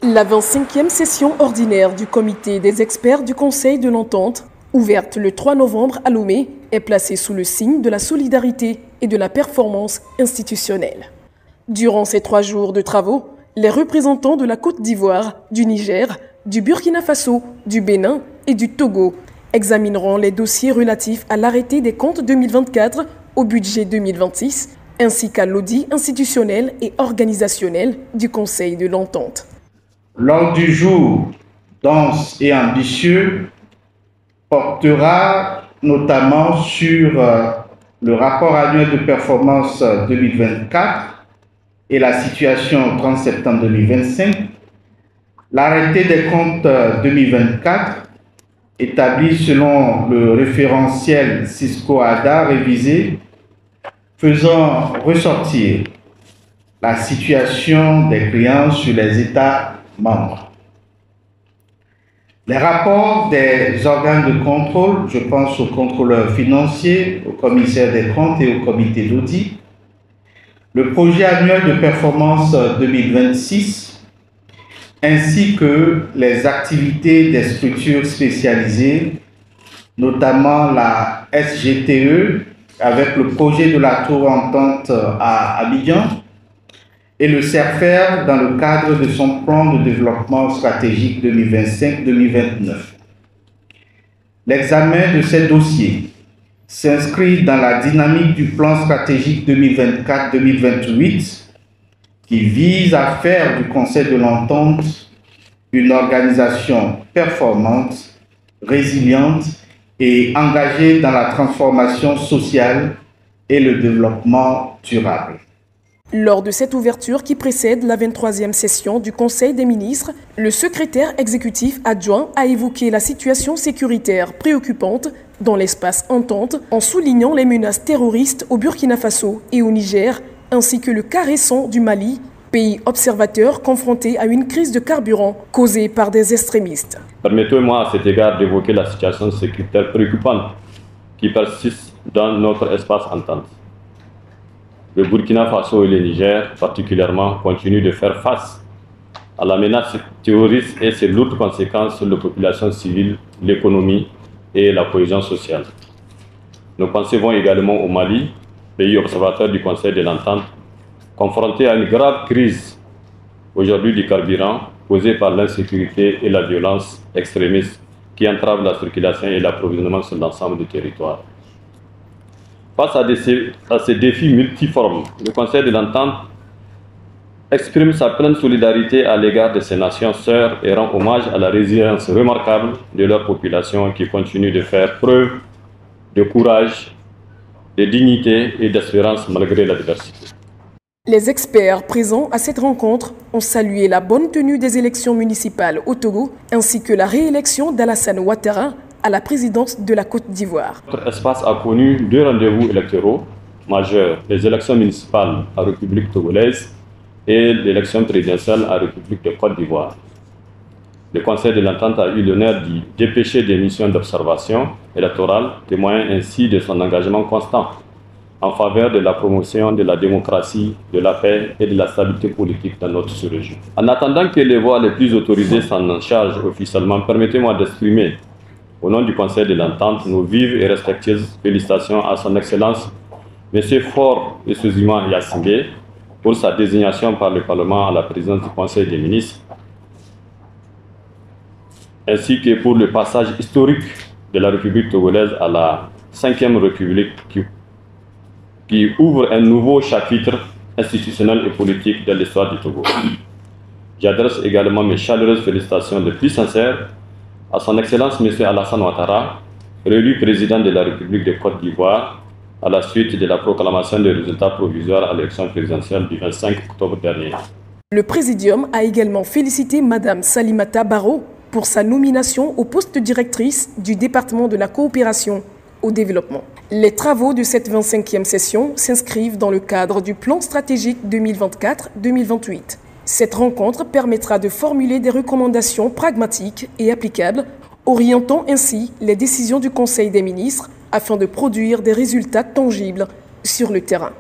La 25e session ordinaire du comité des experts du Conseil de l'Entente, ouverte le 3 novembre à Lomé, est placée sous le signe de la solidarité et de la performance institutionnelle. Durant ces 3 jours de travaux, les représentants de la Côte d'Ivoire, du Niger, du Burkina Faso, du Bénin et du Togo examineront les dossiers relatifs à l'arrêté des comptes 2024 au budget 2026, ainsi qu'à l'audit institutionnel et organisationnel du Conseil de l'Entente. L'ordre du jour dense et ambitieux portera notamment sur le rapport annuel de performance 2024 et la situation au 30 septembre 2025, l'arrêté des comptes 2024 établi selon le référentiel Cisco-ADA révisé, faisant ressortir la situation des clients sur les États membres. Les rapports des organes de contrôle, je pense aux contrôleurs financiers, au commissaire des comptes et au comité d'audit, le projet annuel de performance 2026, ainsi que les activités des structures spécialisées, notamment la SGTE, avec le projet de la tour entente à Abidjan, et le CERFER dans le cadre de son plan de développement stratégique 2025-2029. L'examen de ces dossiers s'inscrit dans la dynamique du plan stratégique 2024-2028 qui vise à faire du Conseil de l'Entente une organisation performante, résiliente et engagée dans la transformation sociale et le développement durable. Lors de cette ouverture qui précède la 23e session du Conseil des ministres, le secrétaire exécutif adjoint a évoqué la situation sécuritaire préoccupante dans l'espace Entente en soulignant les menaces terroristes au Burkina Faso et au Niger, ainsi que le cas récent du Mali, pays observateur confronté à une crise de carburant causée par des extrémistes. Permettez-moi à cet égard d'évoquer la situation sécuritaire préoccupante qui persiste dans notre espace Entente. Le Burkina Faso et le Niger, particulièrement, continuent de faire face à la menace terroriste et ses lourdes conséquences sur la population civile, l'économie et la cohésion sociale. Nous pensons également au Mali, pays observateur du Conseil de l'Entente, confronté à une grave crise aujourd'hui du carburant causée par l'insécurité et la violence extrémiste qui entravent la circulation et l'approvisionnement sur l'ensemble du territoire. Face à ces défis multiformes, le Conseil de l'Entente exprime sa pleine solidarité à l'égard de ces nations sœurs et rend hommage à la résilience remarquable de leur population qui continue de faire preuve de courage, de dignité et d'espérance malgré l'adversité. Les experts présents à cette rencontre ont salué la bonne tenue des élections municipales au Togo ainsi que la réélection d'Alassane Ouattara à la présidence de la Côte d'Ivoire. Notre espace a connu 2 rendez-vous électoraux majeurs, les élections municipales en République togolaise et l'élection présidentielle en République de Côte d'Ivoire. Le Conseil de l'Entente a eu l'honneur d'y dépêcher des missions d'observation électorale, témoignant ainsi de son engagement constant en faveur de la promotion de la démocratie, de la paix et de la stabilité politique dans notre sous-région. En attendant que les voix les plus autorisées s'en chargent officiellement, permettez-moi d'exprimer, au nom du Conseil de l'Entente, nos vives et respectueuses félicitations à son Excellence, M. Faure Essouziman Yacine, pour sa désignation par le Parlement à la présidence du Conseil des ministres, ainsi que pour le passage historique de la République togolaise à la 5e République qui ouvre un nouveau chapitre institutionnel et politique de l'histoire du Togo. J'adresse également mes chaleureuses félicitations les plus sincères à son Excellence M. Alassane Ouattara, réélu président de la République de Côte d'Ivoire à la suite de la proclamation des résultats provisoires à l'élection présidentielle du 25 octobre dernier. Le Présidium a également félicité Mme Salimata Barrow pour sa nomination au poste de directrice du département de la coopération au développement. Les travaux de cette 25e session s'inscrivent dans le cadre du plan stratégique 2024-2028. Cette rencontre permettra de formuler des recommandations pragmatiques et applicables, orientant ainsi les décisions du Conseil des ministres afin de produire des résultats tangibles sur le terrain.